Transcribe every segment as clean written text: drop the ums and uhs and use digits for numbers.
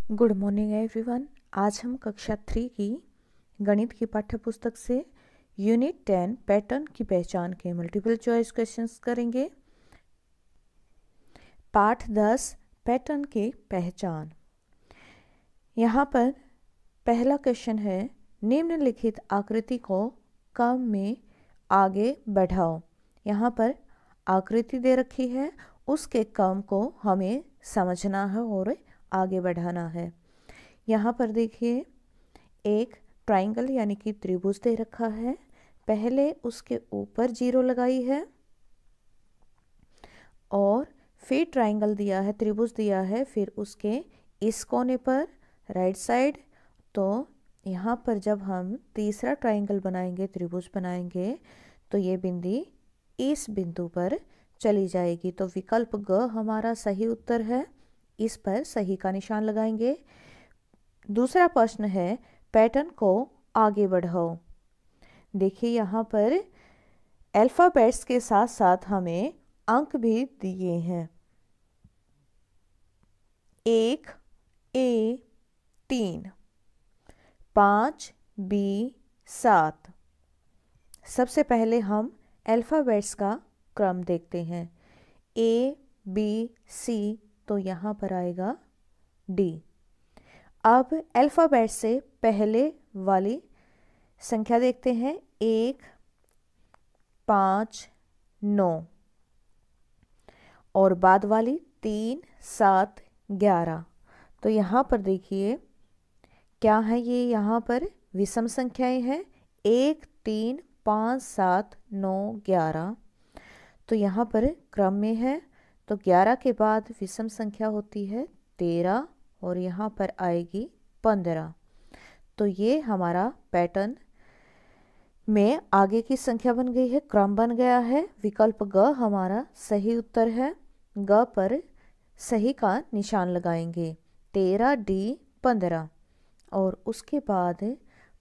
Good morning everyone. आज हम कक्षा 3 की गणित की पाठ्य पुस्तक से यूनिट 10 पैटर्न की पहचान के मल्टीपल चॉइस क्वेश्चंस करेंगे। पाठ 10 पैटर्न की पहचान। यहाँ पर पहला क्वेश्चन है, निम्नलिखित आकृति को क्रम में आगे बढ़ाओ। यहाँ पर आकृति दे रखी है, उसके क्रम को हमें समझना है और आगे बढ़ाना है। यहाँ पर देखिए एक ट्राइंगल यानी कि त्रिभुज दे रखा है। पहले उसके ऊपर 0 लगाई है और फिर ट्राइंगल दिया है, त्रिभुज दिया है, फिर उसके इस कोने पर राइट साइड। तो यहाँ पर जब हम तीसरा ट्राइंगल बनाएंगे, त्रिभुज बनाएंगे, तो ये बिंदी इस बिंदु पर चली जाएगी। तो विकल्प ग हमारा सही उत्तर है, इस पर सही का निशान लगाएंगे। दूसरा प्रश्न है, पैटर्न को आगे बढ़ाओ। देखिए यहाँ पर अल्फाबेट्स के साथ साथ हमें अंक भी दिए हैं। 1 A 3, 5 B 7। सबसे पहले हम अल्फाबेट्स का क्रम देखते हैं। A B C, तो यहाँ पर आएगा D। अब अल्फाबेट से पहले वाली संख्या देखते हैं। 1 5 9 और बाद वाली 3 7 11। तो यहाँ पर देखिए क्या है, ये यहाँ पर विषम संख्याएं हैं। 1 3 5 7 9 11। तो यहाँ पर क्रम में है, तो 11 के बाद विषम संख्या होती है 13 और यहाँ पर आएगी 15। तो ये हमारा पैटर्न में आगे की संख्या बन गई है, क्रम बन गया है। विकल्प ग हमारा सही उत्तर है। ग पर सही का निशान लगाएंगे। 13 D 15। और उसके बाद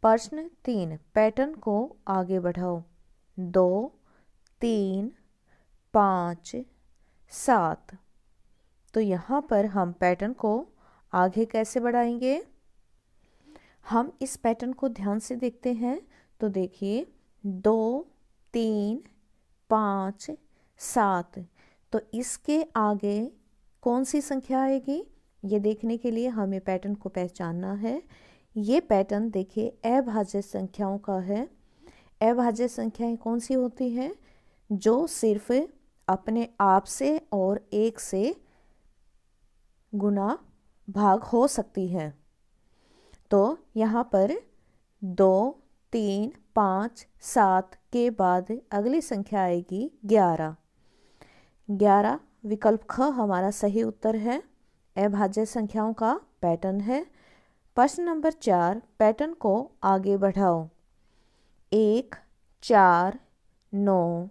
प्रश्न 3, पैटर्न को आगे बढ़ाओ। 2 3 5 7। तो यहाँ पर हम पैटर्न को आगे कैसे बढ़ाएंगे, हम इस पैटर्न को ध्यान से देखते हैं। तो देखिए 2 3 5 7। तो इसके आगे कौन सी संख्या आएगी, ये देखने के लिए हमें पैटर्न को पहचानना है। ये पैटर्न देखिए अभाज्य संख्याओं का है। अभाज्य संख्याएं कौन सी होती हैं, जो सिर्फ अपने आप से और 1 से गुना भाग हो सकती है। तो यहाँ पर 2 3 5 7 के बाद अगली संख्या आएगी 11। 11 विकल्प ख हमारा सही उत्तर है, अभाज्य संख्याओं का पैटर्न है। प्रश्न नंबर 4, पैटर्न को आगे बढ़ाओ। 1 4 9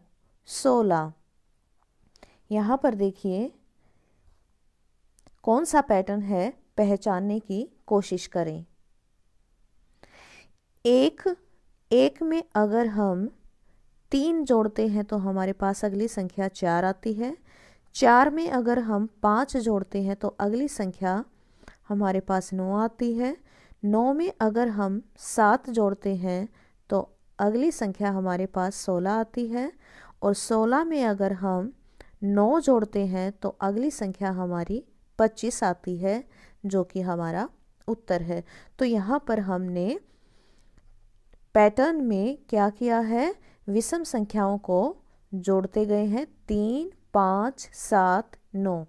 16। यहाँ पर देखिए कौन सा पैटर्न है, पहचानने की कोशिश करें। एक में अगर हम 3 जोड़ते हैं तो हमारे पास अगली संख्या 4 आती है। 4 में अगर हम 5 जोड़ते हैं तो अगली संख्या हमारे पास 9 आती है। 9 में अगर हम 7 जोड़ते हैं तो अगली संख्या हमारे पास 16 आती है। और 16 में अगर हम 9 जोड़ते हैं तो अगली संख्या हमारी 25 आती है, जो कि हमारा उत्तर है। तो यहाँ पर हमने पैटर्न में क्या किया है, विषम संख्याओं को जोड़ते गए हैं। 3 5 7 9।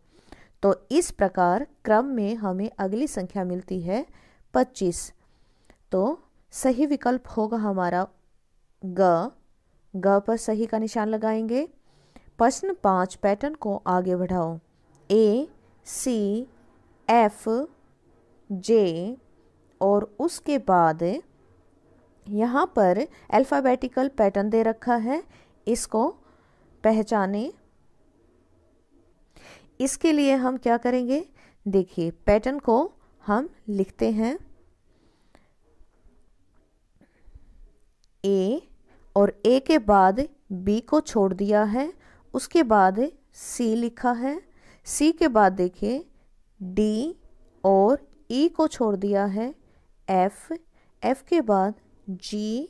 तो इस प्रकार क्रम में हमें अगली संख्या मिलती है 25। तो सही विकल्प होगा हमारा ग। ग पर सही का निशान लगाएंगे। प्रश्न 5, पैटर्न को आगे बढ़ाओ। A C F J और उसके बाद यहाँ पर अल्फ़ाबेटिकल पैटर्न दे रखा है, इसको पहचाने। इसके लिए हम क्या करेंगे, देखिए पैटर्न को हम लिखते हैं। A और A के बाद B को छोड़ दिया है, उसके बाद C लिखा है। C के बाद देखिए D और ई को छोड़ दिया है एफ, एफ के बाद जी,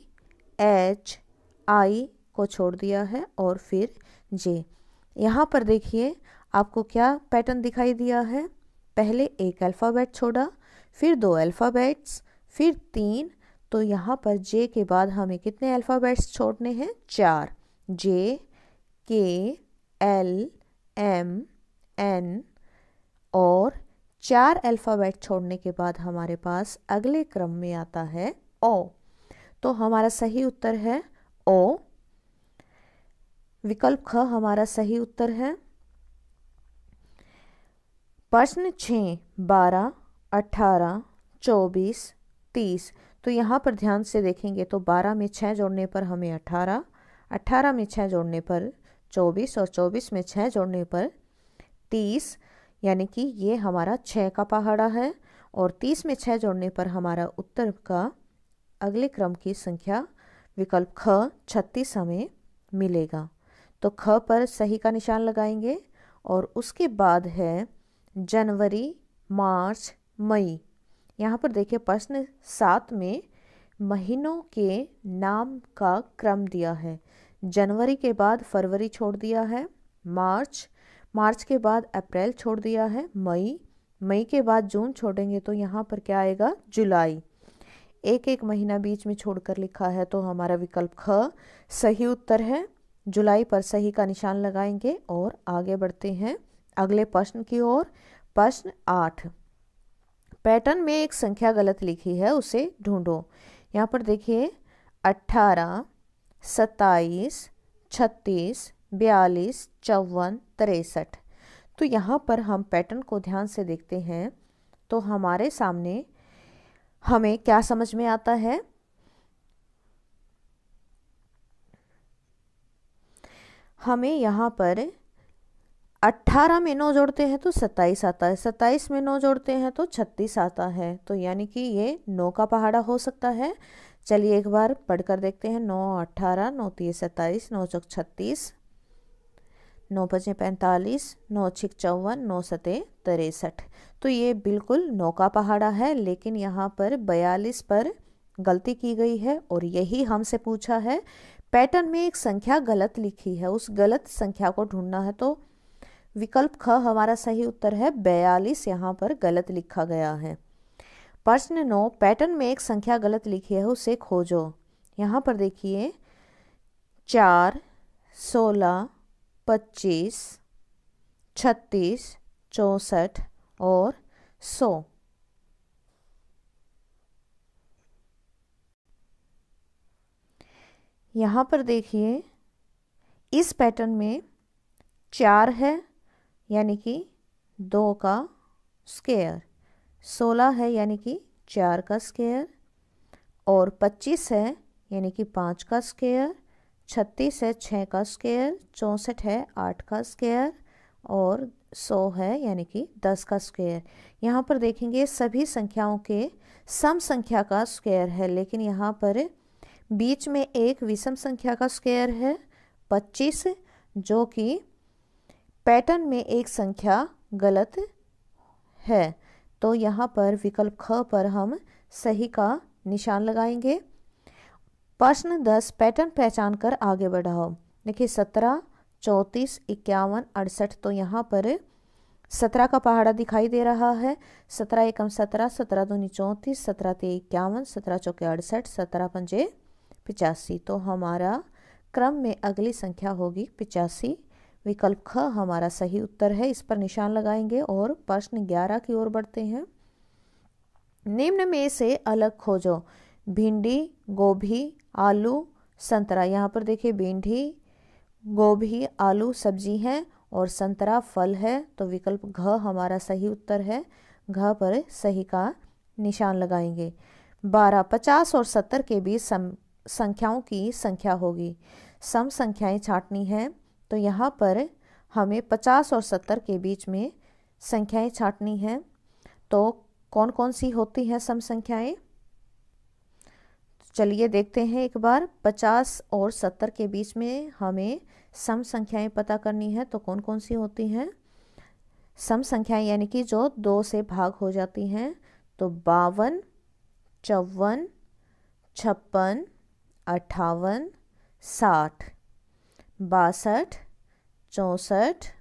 एच, आई को छोड़ दिया है और फिर जे। यहाँ पर देखिए आपको क्या पैटर्न दिखाई दिया है, पहले एक अल्फ़ाबेट छोड़ा, फिर 2 अल्फ़ाबेट्स, फिर 3, तो यहाँ पर जे के बाद हमें कितने अल्फ़ाबेट्स छोड़ने हैं, 4। जे, के, एल, एम, एन, और 4 अल्फ़ाबेट छोड़ने के बाद हमारे पास अगले क्रम में आता है ओ। तो हमारा सही उत्तर है ओ। विकल्प ख हमारा सही उत्तर है। प्रश्न 6, 12, 18, 24, 30। तो यहाँ पर ध्यान से देखेंगे तो 12 में 6 जोड़ने पर हमें 18, 18 में 6 जोड़ने पर 24 और 24 में 6 जोड़ने पर 30, यानी कि ये हमारा 6 का पहाड़ा है। और 30 में 6 जोड़ने पर हमारा उत्तर का अगले क्रम की संख्या विकल्प ख 36 हमें मिलेगा। तो ख पर सही का निशान लगाएंगे और उसके बाद है जनवरी, मार्च, मई। यहाँ पर देखिए प्रश्न 7 में महीनों के नाम का क्रम दिया है। जनवरी के बाद फरवरी छोड़ दिया है, मार्च, मार्च के बाद अप्रैल छोड़ दिया है, मई, मई के बाद जून छोड़ेंगे तो यहाँ पर क्या आएगा, जुलाई। एक एक महीना बीच में छोड़कर लिखा है तो हमारा विकल्प ख सही उत्तर है। जुलाई पर सही का निशान लगाएंगे और आगे बढ़ते हैं अगले प्रश्न की ओर। प्रश्न 8, पैटर्न में एक संख्या गलत लिखी है, उसे ढूंढो। यहाँ पर देखिए 18, 27, 36, 42, 54, 63। तो यहाँ पर हम पैटर्न को ध्यान से देखते हैं तो हमारे सामने हमें क्या समझ में आता है, हमें यहाँ पर 18 में 9 जोड़ते हैं तो 27 आता है, 27 में 9 जोड़ते हैं तो 36 आता है। तो यानी कि ये 9 का पहाड़ा हो सकता है। चलिए एक बार पढ़कर देखते हैं। 9 18, 9 3 27, 9 चौक 36, 9 5 45, 9 6 54, 9 7 63। तो ये बिल्कुल 9 का पहाड़ा है, लेकिन यहाँ पर 42 पर गलती की गई है और यही हमसे पूछा है। पैटर्न में एक संख्या गलत लिखी है, उस गलत संख्या को ढूंढना है। तो विकल्प ख हमारा सही उत्तर है, 42 यहाँ पर गलत लिखा गया है। प्रश्न 9, पैटर्न में एक संख्या गलत लिखी है, उसे खोजो। यहाँ पर देखिए 4, 16, 25, 36, 64 और 100। यहाँ पर देखिए इस पैटर्न में 4 है यानी कि 2 का स्क्वायर, 16 है यानी कि 4 का स्क्वायर, और 25 है यानी कि 5 का स्क्वायर, 36 है 6 का स्क्वायर, 64 है 8 का स्क्वायर और 100 है यानी कि 10 का स्क्वायर। यहाँ पर देखेंगे सभी संख्याओं के सम संख्या का स्क्वायर है, लेकिन यहाँ पर बीच में एक विषम संख्या का स्क्वायर है 25, जो कि पैटर्न में एक संख्या गलत है। तो यहाँ पर विकल्प ख पर हम सही का निशान लगाएंगे। प्रश्न 10, पैटर्न पहचान कर आगे बढ़ाओ। देखिए 17, 34, 51, 68। तो यहाँ पर 17 का पहाड़ा दिखाई दे रहा है। 17 एकम 17, 17 दूनी 34, 17 ते 51, 17 चौके 68, 17 पंजे 85। तो हमारा क्रम में अगली संख्या होगी 85। विकल्प ख हमारा सही उत्तर है, इस पर निशान लगाएंगे और प्रश्न 11 की ओर बढ़ते हैं। निम्न में से अलग खोजो। भिंडी, गोभी, आलू, संतरा। यहाँ पर देखिए भिंडी, गोभी, आलू सब्जी है और संतरा फल है। तो विकल्प घ हमारा सही उत्तर है, घ पर सही का निशान लगाएंगे। 12, 50 और 70 के बीच संख्याओं की संख्या होगी। सम संख्याएं छांटनी है, तो यहाँ पर हमें 50 और 70 के बीच में संख्याएं छांटनी है। तो कौन कौन सी होती हैं सम संख्याएं, चलिए देखते हैं एक बार। 50 और 70 के बीच में हमें सम संख्याएं पता करनी है, तो कौन कौन सी होती हैं सम संख्याएं, यानी कि जो 2 से भाग हो जाती हैं। तो 52, 54, 56, 58, 60, 62, 64,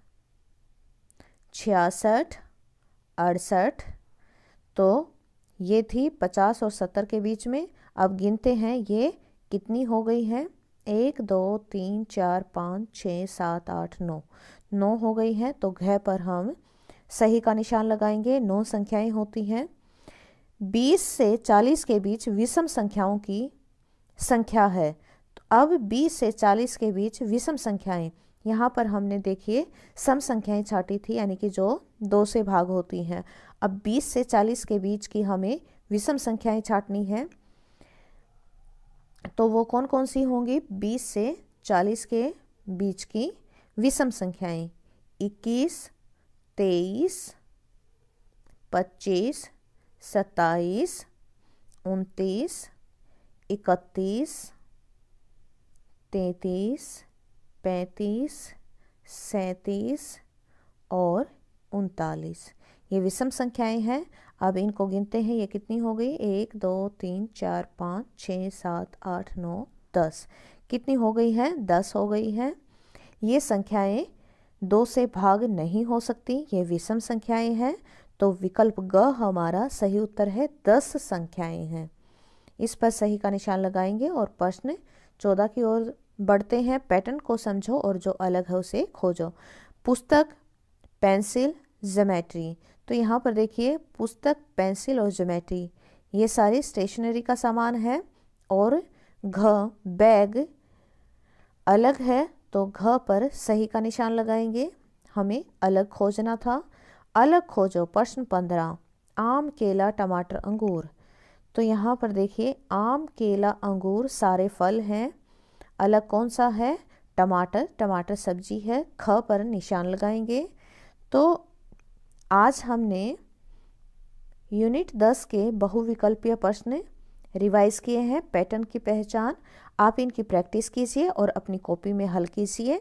66, 68। तो ये थी 50 और 70 के बीच में। अब गिनते हैं ये कितनी हो गई है। 1 2 3 4 5 6 7 8 9, 9 हो गई है। तो घ पर हम सही का निशान लगाएंगे। 9 संख्याएं होती हैं। 20 से 40 के बीच विषम संख्याओं की संख्या है। तो अब 20 से 40 के बीच विषम संख्याएं, यहाँ पर हमने देखिए सम संख्याएं छाटी थी, यानी कि जो 2 से भाग होती हैं। अब 20 से 40 के बीच की हमें विषम संख्याएं छाटनी है। तो वो कौन कौन सी होंगी? 20 से 40 के बीच की विषम संख्याएं 21, 23, 25, 27, 29, 31, 33, 35, 37 और 39। ये विषम संख्याएं हैं। अब इनको गिनते हैं, ये कितनी हो गई? 1 2 3 4 5 6 7 8 9 10। कितनी हो गई है? 10 हो गई है। ये संख्याएं 2 से भाग नहीं हो सकती, ये विषम संख्याएं हैं। तो विकल्प ग हमारा सही उत्तर है। 10 संख्याएं हैं। इस पर सही का निशान लगाएंगे और प्रश्न 14 की ओर बढ़ते हैं। पैटर्न को समझो और जो अलग है उसे खोजो। पुस्तक, पेंसिल, ज्योमेट्री। तो यहाँ पर देखिए पुस्तक, पेंसिल और ज्योमेट्री ये सारी स्टेशनरी का सामान है। और घ बैग अलग है, तो घ पर सही का निशान लगाएंगे। हमें अलग खोजना था। अलग खोजो। प्रश्न 15, आम, केला, टमाटर, अंगूर। तो यहाँ पर देखिए आम, केला, अंगूर सारे फल हैं। अलग कौन सा है? टमाटर। टमाटर सब्जी है। ख पर निशान लगाएंगे। तो आज हमने यूनिट 10 के बहुविकल्पीय प्रश्न रिवाइज किए हैं। पैटर्न की पहचान, आप इनकी प्रैक्टिस कीजिए और अपनी कॉपी में हल कीजिए।